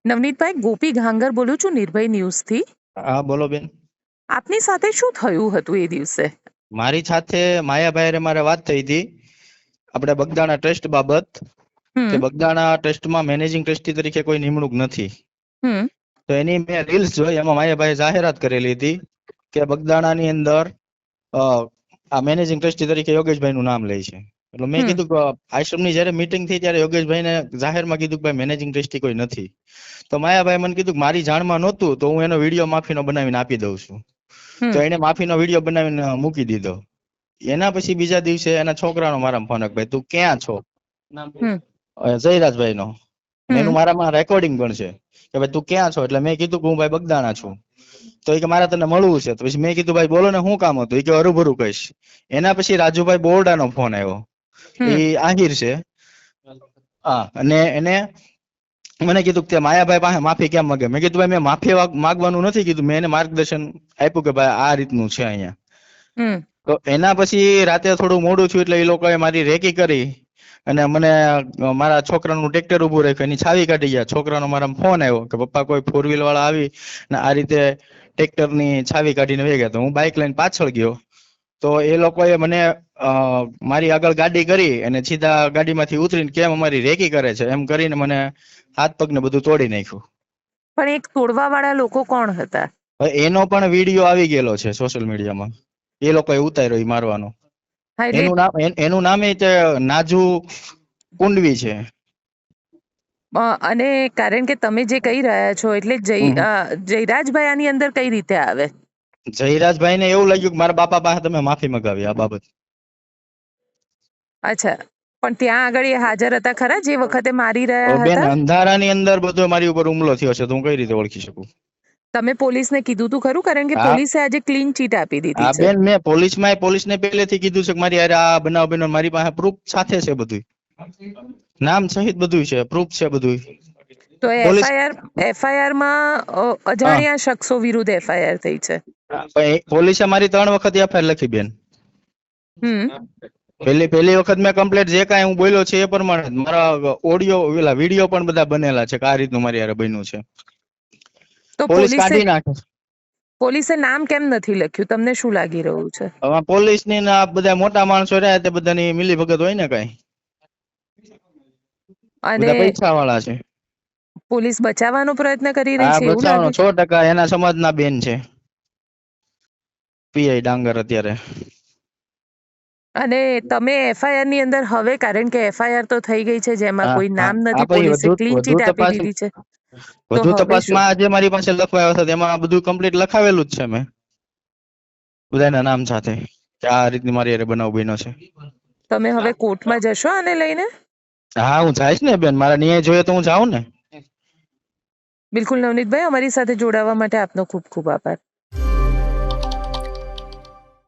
નવનીતભાઈ, ગોપી ઘાંગર બોલું છું નિર્ભય ન્યૂઝથી. હા બોલો બેન. આપની સાથે શું થયું હતું એ દિવસે? મારી સાથે માયાભાઈ મારે વાત થઈ હતી આપણે બગદાણા ટ્રસ્ટ બાબત કે બગદાણા ટ્રસ્ટમાં મેનેજિંગ ટ્રસ્ટી તરીકે કોઈ નિમણૂક નથી. તો એની મેં રીલ્સ જોઈ, એમાં માયાભાઈ જાહેરાત કરેલી હતી કે બગદાણાની અંદર આ મેનેજિંગ ટ્રસ્ટી તરીકે યોગેશભાઈ નું નામ લે છે. એટલે મેં કીધું કે આશ્રમની જયારે મીટિંગ થઈ ત્યારે યોગેશભાઈને જાહેરમાં કીધું કે ભાઈ મેનેજિંગ ટ્રસ્ટી કોઈ નથી. તો માયાભાઈ મને કીધું કે મારી જાણમાં નહોતું તો હું એનો વિડીયો માફીનો બનાવીને આપી દઉં છું. તો એને માફીનો વિડીયો બનાવીને મૂકી દીધો. એના પછી બીજા દિવસે એના છોકરાનો મારા ફોન આવ્યો, ભાઈ તું ક્યાં છો? જયરાજભાઈ નો. એનું મારામાં રેકોર્ડિંગ પણ છે કે ભાઈ તું ક્યાં છો? એટલે મેં કીધું કે હું ભાઈ બગદાણા છું. તો એ કે મારે તને મળવું છે. તો પછી મેં કીધું ભાઈ બોલો ને શું કામ હતું? એ કે હરુભરું કહીશ. એના પછી રાજુભાઈ બોરડાનો ફોન આવ્યો, એ આહિર છે. હા, અને એને મને કીધું કે માયાભાઈ પાસે માફી કેમ માંગે? મેં કીધું ભાઈ મેં માફી માંગવાનું નથી કીધું, મેં એને માર્ગદર્શન આપ્યું કે ભાઈ આ રીતનું છે અહીંયા. તો એના પછી રાતે થોડું મોડું થયું એટલે એ લોકોએ મારી રેકી કરી અને મને મારા છોકરાનું ટ્રેક્ટર ઉભું રાખ્યું, એની છાવી કાઢી ગયા. છોકરાનો મારા ફોન આવ્યો કે પપ્પા કોઈ 4 વ્હીલ વાળા આવી ને આ રીતે ટ્રેક્ટરની છાવી કાઢીને વહી ગયા. તો હું બાઇક લઈને પાછળ ગયો તો એ લોકોએ મને મારી આગળ ગાડી કરી અને સીધા ગાડીમાંથી ઉતરીને કેમ અમારી રેકી કરે છે એમ કરીને મને હાથ પગ ને બધું તોડી નાખ્યું. પણ એક તોડવા વાળા લોકો કોણ હતા? એનો પણ વિડીયો આવી ગયેલો છે સોશિયલ મીડિયામાં. એ લોકોએ ઉતાર્યો મારવાનો. એનું નામ નાજુ કુંડવી છે. અને કારણ કે તમે જે કહી રહ્યા છો એટલે જયરાજભાઈ આની અંદર કઈ રીતે આવે? જયરાજભાઈ ને એવું લાગ્યું કે મારા બાપા પાસે તમે માફી મંગાવી આ બાબત. અચ્છા, પણ ત્યાં આગળ એ હાજર હતા ખરા જે વખતે મારી રહ્યા હતા? બેન, અંધારાની અંદર બધો મારી ઉપર હુમલો થયો છે તો હું કઈ રીતે ઓળખી શકું? તમે પોલીસને કીધું તું ખરું? કારણ કે પોલીસે આજે ક્લીન ચીટ આપી દીધી છે. બેન, મેં પોલીસને પહેલેથી કીધું છે કે મારી યાર આ બનાવ બન્યો, મારી પાસે પ્રૂફ સાથે છે, બધું નામ સહિત બધું છે, પ્રૂફ છે બધું. તો એફઆઈઆર માં અજાણ્યા શખ્સો વિરુદ્ધ એફઆઈઆર થઈ છે. પોલીસે મારી 3 વખત એફઆઈઆર લખી બેન. પહેલી વખત મેં કમ્પ્લેટ જે કાંઈ હું બોલ્યો છે એ પ્રમાણે મારા ઓડિયો વિડીયો પણ બધા બનેલા છે કે આ રીતનું મારી યાર બન્યું છે. તો પોલીસ કાઢી નાખે. પોલીસે નામ કેમ નથી લખ્યું? તમને શું લાગી રહ્યું છે? પોલીસ ની બધા મોટા માણસો રહ્યા તે બધાની મિલી ભગત હોય ને કઈ, અને પૈસા વાળા છે. પોલીસ બચાવવાનો પ્રયત્ન કરી રહી છે એવું લાગે છે? 100% એના સમાજના બેન છે પીઆઈ ડાંગર અત્યારે. અને તમે એફઆઈઆર ની અંદર હવે, કારણ કે એફઆઈઆર તો થઈ ગઈ છે જેમાં કોઈ નામ નથી, પોલીસે ક્લીન ચીટ આપી દીધી છે, વધુ તપાસમાં આજે મારી પાસે લખવાયો છે તેમાં બધું કમ્પ્લીટ લખાવેલું જ છે મેં બધાના નામ સાથે કે આ રીતની મારી યારે બનાવ બન્યો છે. તમે હવે કોર્ટમાં જશો આને લઈને? હા, હું જઈશ ને બેન, મારા ન્યાય જોઈએ તો હું જાઉં ને. બિલકુલ નવનીતભાઈ, અમારી સાથે જોડાવા માટે આપનો ખૂબ ખૂબ આભાર.